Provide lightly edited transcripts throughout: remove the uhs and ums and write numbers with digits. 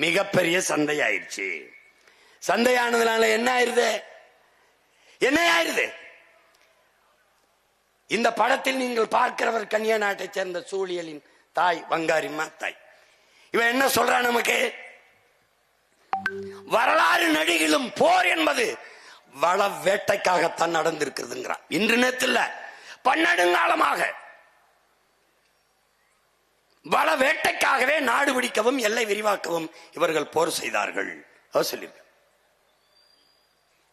மிகப்பெரிய சந்தையாயிருச்சு. சந்தையானதுனால என்ன ஆயிருது? என்ன ஆயிருது? இந்த படத்தில் நீங்கள் பார்க்கிறவர் கன்னியா நாட்டை சேர்ந்த சூழியலின் தாய் வங்காரிம்மா தாய். இவன் என்ன சொல்றான் நமக்கு? வரலாறு நடிகளும் போர் என்பது வள வேட்டைக்காகத்தான் நடந்திருக்கிறதுங்கிறான். இன்று நேரத்தில் பன்னெடுங்காலமாக வள வேட்டைக்காகவே நாடு பிடிக்கவும் எல்லை விரிவாக்கவும் இவர்கள் போர் செய்தார்கள். சொல்லியிருக்க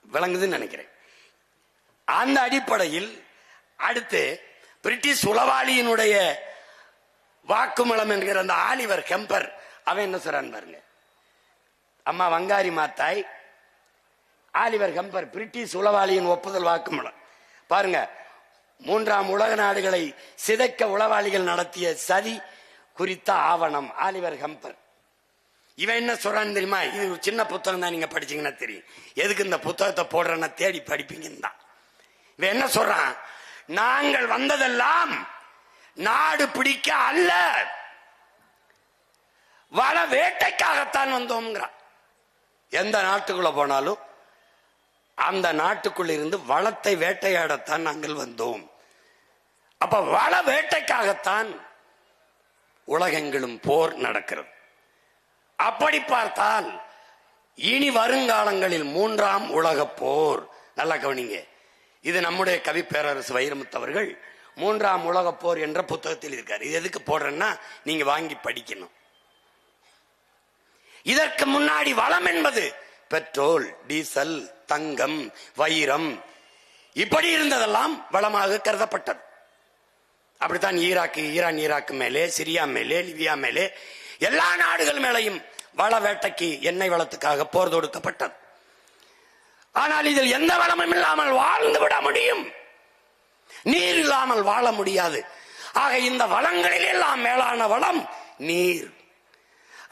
விளங்குதுன்னு நினைக்கிறேன். அந்த அடிப்படையில் அடுத்து பிரிட்டிஷ் உளவாளியினுடைய வாக்குமூலம் என்கிற அந்த ஆலிவர் கெம்பர் அவன் என்ன சொல்றான் பாருங்க. அம்மா வங்காரி மாத்தாய் ஆலிவர் கெம்பர் பிரிட்டிஷ் உளவாளியின் ஒப்புதல் வாக்குமூலம் பாருங்க. மூன்றாம் உலக நாடுகளை சிதைக்க உளவாளிகள் நடத்திய சதி குறித்த ஆவணம் ஆலிவர் கெம்பர். இவன் என்ன சொல்றான்னு தெரியுமா? இது சின்ன புத்தகம் தான், நீங்க படிச்சீங்கன்னா தெரியும். எதுக்கு இந்த புத்தகத்தை போடுறேன்னா தேடி படிப்பீங்கன்னு தான். இவன் என்ன சொல்றான்? நாங்கள் வந்ததெல்லாம் நாடு பிடிக்க அல்ல, வள வேட்டைக்காகத்தான் வந்தோம்ங்கிறான். எந்த நாட்டுக்குள்ள போனாலும் அந்த நாட்டுக்குள்ள இருந்து வளத்தை வேட்டையாடத்தான் நாங்கள் வந்தோம். அப்ப வள வேட்டைக்காகத்தான் உலகெங்கிலும் போர் நடக்கிறது. அப்படி பார்த்தால் இனி வருங்காலங்களில் மூன்றாம் உலக போர், நல்லா கவனிங்க, இது நம்முடைய கவி பேரரசு வைரமுத்து அவர்கள் மூன்றாம் உலக போர் என்ற புத்தகத்தில் இருக்காரு. இது எதுக்கு போடுறேன்னா நீங்க வாங்கி படிக்கணும். இதற்கு முன்னாடி வளம் என்பது பெட்ரோல், டீசல், தங்கம், வைரம் இப்படி இருந்ததெல்லாம் வளமாக கருதப்பட்டது. அப்படித்தான் ஈரான் ஈராக்கு மேலே, சிரியா மேலே, லிபியா மேலே எல்லா நாடுகள் மேலையும் வள வேட்டைக்கு எண்ணெய் வளத்துக்காக போர் தொடுக்கப்பட்டது. ஆனால் இதில் எந்த வளமும் இல்லாமல் வாழ்ந்து விட முடியும், நீர் இல்லாமல் வாழ முடியாது. ஆக இந்த வளங்களில் எல்லாம் மேலான வளம் நீர்.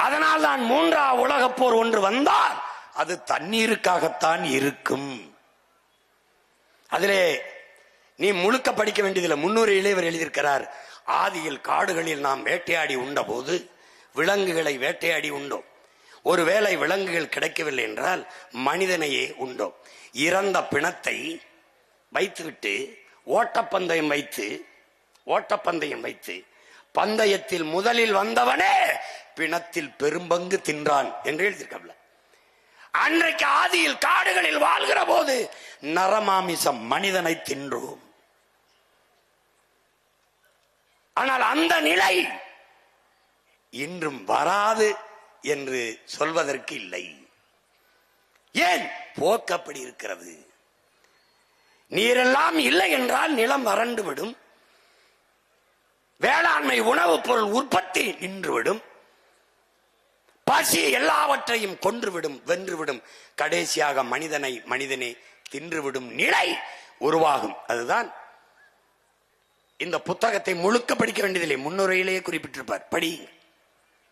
அதனால் தான் மூன்றாம் உலக போர் ஒன்று வந்தால் அது தண்ணீருக்காகத்தான் இருக்கும். அதிலே நீ முழுக்க படிக்க வேண்டியதில்லை. 300 இளைவர் எழுதியிருக்கிறார். ஆதியில் காடுகளில் நாம் வேட்டையாடி உண்ட போது விலங்குகளை வேட்டையாடி உண்டோம். ஒருவேளை விலங்குகள் கிடைக்கவில்லை என்றால் மனிதனையே உண்டோம். இறந்த பிணத்தை வைத்துவிட்டு ஓட்டப்பந்தயம் வைத்து பந்தயத்தில் முதலில் வந்தவனே பிணத்தில் பெரும்பங்கு தின்றான் என்று எழுதியிருக்கல. அன்றைக்கு ஆதியில் காடுகளில் வாழ்கிற போது நரமாமிசம் மனிதனை தின்றோம். ஆனால் அந்த நிலை இன்றும் வராது என்று சொல்வதற்கு இல்லை. ஏன்? போக்கப்படி இருக்கிறது. நீரெல்லாம் இல்லை என்றால் நிலம் வறண்டு விடும், வேளாண்மை உணவுப் பொருள் உற்பத்தி நின்றுவிடும், பசி எல்லாவற்றையும் கொன்றுவிடும், வென்றுவிடும், கடைசியாக மனிதனே தின்றுவிடும் நிலை உருவாகும். அதுதான் இந்த புத்தகத்தை முழுக்க படிக்க வேண்டியதில்லை, முன்னுரையிலேயே குறிப்பிட்டிருப்பார். படியுங்க.